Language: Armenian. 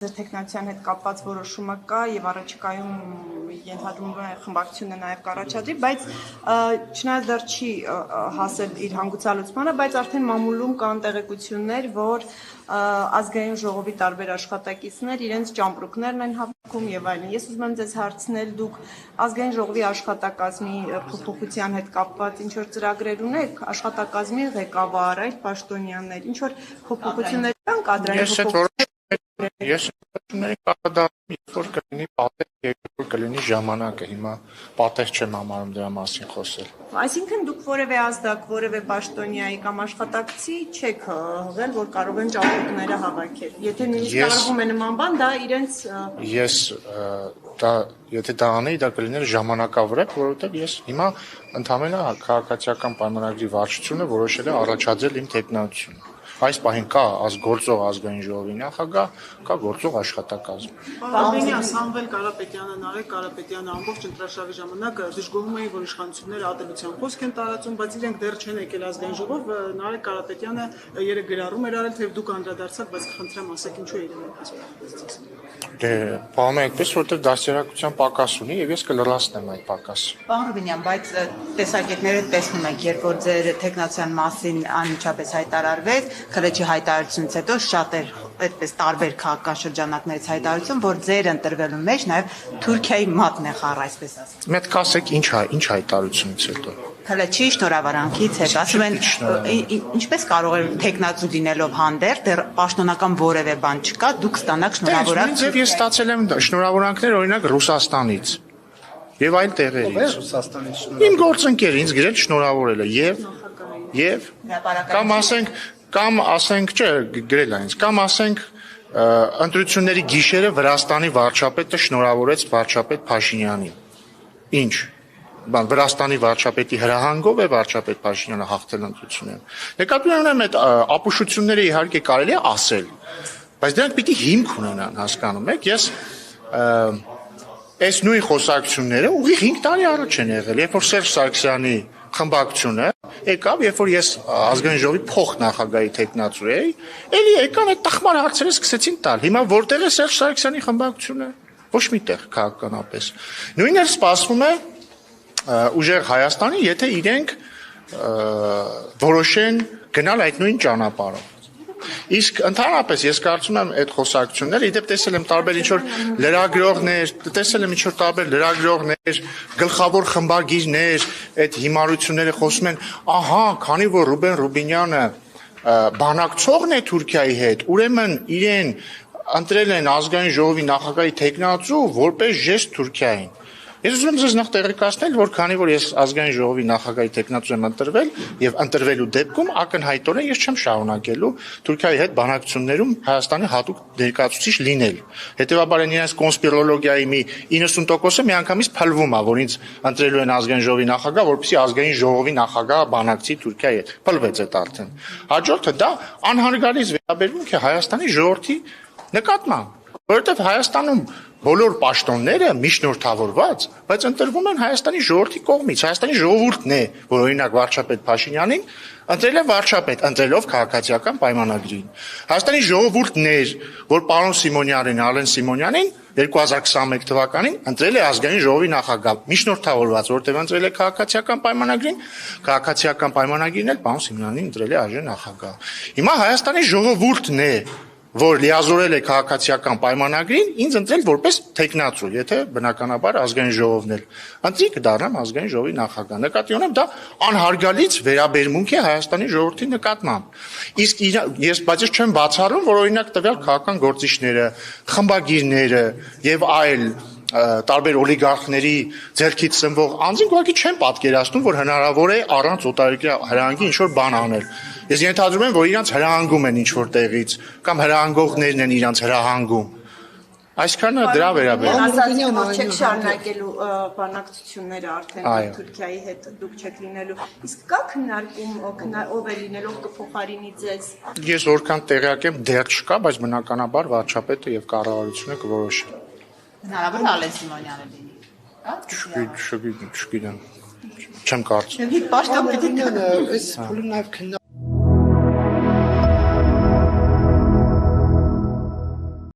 Տեխնոլոգիան հետ կապված որոշումը կա եւ առաջիկայում ենթադրվում է խմբակցությունը նաեւ կառաջադրի, բայց չնայած դեռ չի հասել իր հանգուցալուծմանը, բայց արդեն մամուլում կան տեղեկություններ, որ ազգային ժողովի տարբեր աշխատակիցներ իրենց ճամպրուկներն են հավաքում եւ այլն։ Ես ուզում եմ ձեզ հարցնել, դուք ազգային ժողովի աշխատակազմի փոփոխության հետ կապված ինչ որ ծրագրեր ունեք, աշխատակազմի ղեկավար, այլ պաշտոնյաներ, ինչ որ փոփոխություններ կան կադրային փոփոխություններ։ Ես կարտադառնում, երբ որ կլինի պատեհ, երբ որ կլինի ժամանակը, հիմա պատեհ չեմ համարում դրա մասին խոսել։ Այսինքն դուք որևէ ազդակ, որևէ պաշտոնյայի կամ աշխատակցի չեք հղել, որ կարող են ճամպրուկները հավաքել։ Եթե նույնիսկ կարողում է նման բան, դա իրենց եթե դա անեի, դա կլիներ ժամանակավրեպ, որովհետև ես հիմա ընդհանրապես քաղաքացիական պայմանագրի վարչությունը որոշել է առաջադրել իմ թեկնածությունը։ Այս պահին կա գործող ազգային ժողովի նախագահ, կա գործող աշխատակազմ։ Պարոն Սամվել Կարապետյանը, Նարեկ Կարապետյանը ամբողջ ընտրաշարժի ժամանակ դժգոհում էին, որ իշխանությունները ատելության խոսք են տարածում, բայց իրենք դեռ չեն եկել ազգային ժողով։ Նարեկ Կարապետյանը երեք գրառում էր արել, թե դուք անդրադարձաք, բայց խնդրեմ ասեք ինչու իրենք այսպես։ Դե, բանում է այդպես, որտեղ դաստիարակության պակաս ունի եւ ես կլրացնեմ այդ պակասը։ Պարոն Ռուբինյան, բայց տեսակետները տեսնում եք, երբ որ ձեր տեխնացիան մասին անմիջապես հայտարարվեց, քրեչի հայտարարությունից հետո շատեր այդպես տարբեր քաղաքական շրջանակներից հայտարարություն, որ ձեր ընտրվելու մեջ նաեւ Թուրքիայի մատն է խառը, այսպես ասած։ Մեկ ասեք ինչ հայտարարությունից հետո։ Քրեչի շնորհավորանքից հետ ասում են ինչպես կարող է տեխնացու լինելով հանդերձ դեռ պաշտոնական որևէ բան չկա, դուք ստանաք շնորհավորանք։ Ես ստացել եմ շնորհավորանքներ օրինակ Ռուսաստանից եւ այլ տեղերից։ Ռուսաստանից Իմ գործընկերը ինձ գրել շնորհավորել է եւ կամ ասենք, չէ, գրել է ինձ, կամ ասենք ընտրությունների գիշերը Վրաստանի վարչապետը շնորհավորեց վարչապետ Փաշինյանին։ Ինչ Վրաստանի վարչապետի հրահանգով է վարչապետ Փաշինյանը հաղթել ընտրությունները։ Նկատի ունեմ այդ ապուշությունները իհարկե կարելի է ասել, բայց դրանք պիտի հիմք ունենան, հասկանում եք, ես այս նույն խոսակցությունները ուղիղ 5 տարի առաջ են եղել, երբ որ Սերժ Սարգսյանի խմբակցությունը եկավ, երբ որ ես ազգային ժողովի փոխնախագահի տեխնացու էի, էլի եկան այդ տխմար հարցերը սկսեցին տալ։ Հիմա որտեղ է Սերժ Սարգսյանի խմբակցությունը։ Ոչ միտեղ քաղաքականապես։ Նույնը սպասվում է ուժեղ Հայաստանի, եթե իրենք որոշեն գնալ այդ նույն ճանապարհով։ Իսկ ընդհանրապես ես կարծում եմ այդ խոսակցությունները, իդեպ տեսել եմ տարբեր ինչ-որ լրագրողներ, գլխավոր խմբագիրներ, այդ հիմարությունները խոսում են, ահա, քանի որ Ռուբեն Ռուբինյանը բանակցողն է Թուրքիայի հետ, ուրեմն իրեն ընտրել են ազգային ժողովի նախագահի տեխնացու որպես ժեստ Թուրքիային։ Ես ուզում եմ ձեզ նախ տեղեկացնել, որ քանի որ ես ազգային ժողովի նախագահի տեխնացու եմ ընտրվել եւ ընտրվելու դեպքում ակնհայտորեն ես չեմ շարունակելու Թուրքիայի հետ բանակցություններում Հայաստանի հատուկ ներկայացուցիչ լինել։ Հետևաբար իրենց կոնսպիրոլոգիայի մի 90%-ը միանգամից փլվում է, որ ինձ ընտրելու են ազգային ժողովի նախագահ, որպեսզի ազգային ժողովի նախագահ բանակցի Թուրքիայի հետ։ Փլվեց այդ արդեն։ Հաջորդը դա անհարգալից վերաբերմունք է Հայաստանի ժողովրդի նկատմամբ, որովհետեւ Հայաստանում բոլոր պաշտոնները միջնորդավորված, բայց ընտրվում են Հայաստանի ժողովրդի կողմից։ Հայաստանի ժողովուրդն է, որ օրինակ վարչապետ Փաշինյանին ընտրել է վարչապետ, ընտրելով քաղաքացիական պայմանագրին։ Հայաստանի ժողովուրդն էր, որ պարոն Սիմոնյանին, Ալեն Սիմոնյանին 2021 թվականին ընտրել է ազգային ժողովի նախագահ, միջնորդավորված, որտեղ ընտրել է քաղաքացիական պայմանագրին, քաղաքացիական պայմանագրին էլ պարոն Սիմոնյանին ընտրել է ԱԺ նախագահ։ Հիմա Հայաստանի ժողովուրդն է, որ լիազորել է քաղաքացիական պայմանագրին, ինձ ընտրել որպես տեխնացու, եթե բնականաբար ազգային ժողովն էլ ընտրի կդառնամ ազգային ժողովի նախագահ։ Նկատի ունեմ, դա անհարգալից վերաբերմունք է Հայաստանի ժողովրդի նկատմամբ։ Իսկ բայց ես չեմ բացառում, որ օրինակ տվյալ քաղաքական գործիչները, խմբագիրները եւ այլ տարբեր օլիգարխների ձեռքից ծնվող անձինք ուղղակի չեն պատկերացնում, որ հնարավոր է առանց օտարերկրյա հրահանգի ինչ-որ բան անել։ Ես ենթադրում եմ, որ իրանց հրահանգում են ինչ-որ տեղից, կամ հրահանգողներն են իրանց հրահանգում։ Այսքանը դրա վերաբերյալ։ Որ չեք շարունակելու բանակցությունները արդեն Թուրքիայի հետ դուք չեք լինելու։ Իսկ կա քննարկում, ով է լինելով կփոխարինի ձեզ։ Ես որքան տեղյակ եմ, դեռ չկա, բայց բնականաբար վարչապետը եւ կառավարությունը կորոշեն։ Հնարավոր է Ալեն Սիմոնյանը լինի։ Չգիտեմ։ Չեմ կարծում։ Պաշտոն պիտի այս փուլը նաև